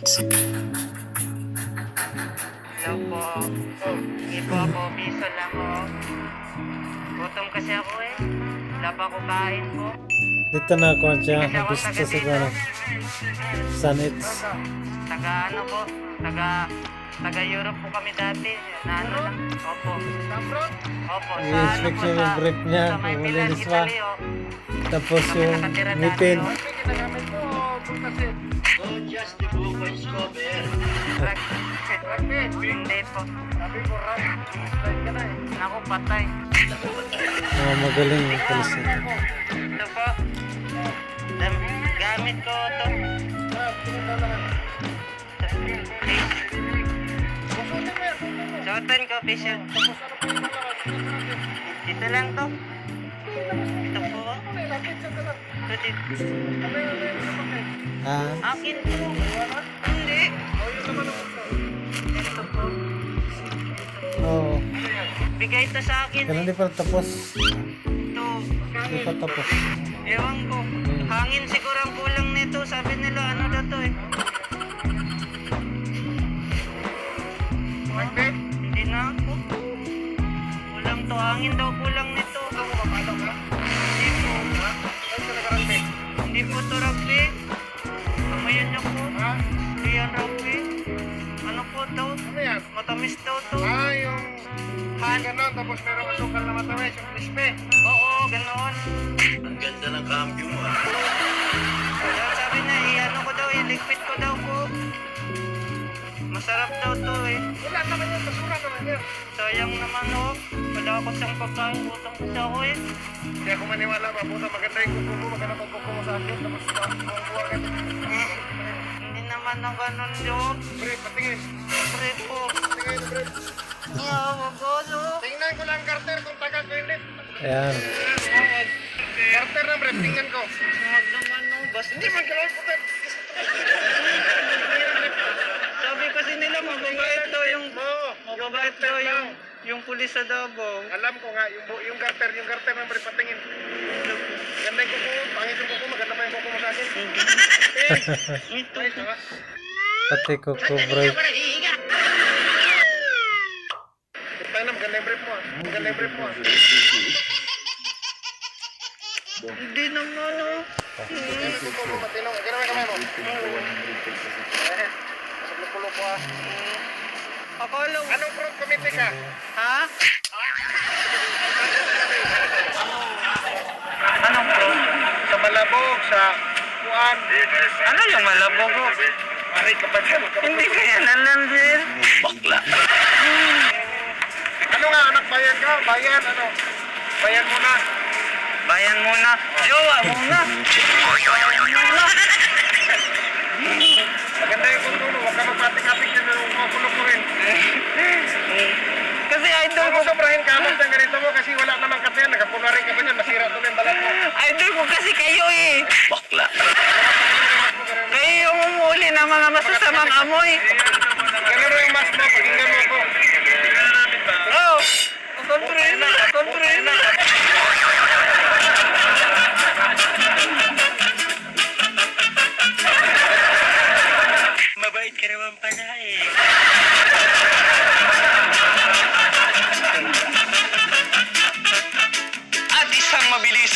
Hello po. Hindi po ako, piso lang po. Gutom kasi ako eh. Wala pa ako kain po. Dito na ako siya. Kasi ako Gusto taga sa dito. Sanits. Taga ano po? Taga Europe po kami dati. Na ano lang? Opo. Opo. Sa ano I-expect po? niya yung brief niya. Sa may Kung Milan, malinis ba. Italy oh. Tapos Kami yung nakatira dati, ngipin. oh. Hindi po. Naku, patay. Magaling yung pulis nito. Ito po. Gamit ko ito. Suotan ko, official. Dito lang to. Ito po. Ito dito. Akin to. Hindi. Ito po. Oo. Bigay ito sa akin. Kailan di pa tapos? Ito. Di pa tapos. Ewan ko. Hangin siguro ang kulang nito. Sabi nila ano daw to eh. Hindi na ako. Kulang to. Hangin daw kulang nito. Hindi po. Hindi po to rugby. Kamayan niyo po. Hindi yan rugby. Ano po to? Matamis daw to. Yung ganon, tapos meron masukal na matamis, yung crispy. Oo, ganoon. Ang ganda ng cambio mo. Kaya sabi na, ano ko daw, iligpit ko daw po. Masarap daw to eh. Wala naman yung basura naman yan. Sayang naman oh. Wala ako siyang pagkain, utang kasi ako eh. Hindi ako maniwala pa, puta maganda yung kuko mo, maganda pag kuko mo sa akin, tapos buwang-buwang ka. Hindi naman na ganun yun. Bre, patingin. Pre po. Patingin, bre. Yawa ko no. Tingnan ko lang, Carter, kung tagal ko hindi. Ayan. Carter na, bre, tingnan ko. Huwag naman no. Basta Hindi man kailangan puta. sabi kasi nila mababait daw yung Oo, mababait daw yung pulis sa Davao. alam ko nga, yung Carter na, bre, patingin. Ganda yung kuko, pangit yung kuko, maganda pa yung kuko mo sa akin. Ito. Ayos na nga. Pati ko break. Tayo na, maganda yung brief mo ah. Maganda yung brief mo ah. Hindi naman oh. Yan ang kuko mo, matinong. Ganun kamay mo. Sa kulo ko ah. Akala ko. Anong front committee ka? Ha? Anong pro? Sa Malabog, sa Kuan. Ano yung malabogo? Aray, kapatid. Hindi kaya nalandir. Bakla. Ano nga, anak, bayan ka? Bayan, ano? Bayan muna. Bayan muna. Jowa muna. Bayan muna. Maganda yung kuko mo. Huwag ka magpatik-atik dyan ng kukulo ko rin. Kasi idol Huwag ko. mo sobrahin kamot ng ganito mo kasi wala namang katiyan. Nagkakunwari ka ba dyan? Masira tuloy yung balat mo. Idol ko kasi kayo eh. Bakla. Kayo yung umuli ng mga masasamang amoy. Ganun yung mask mo. Pakinggan mo ako. Oh. Kontre na. Kontre na. Mabait ka naman pala eh. At isang mabilis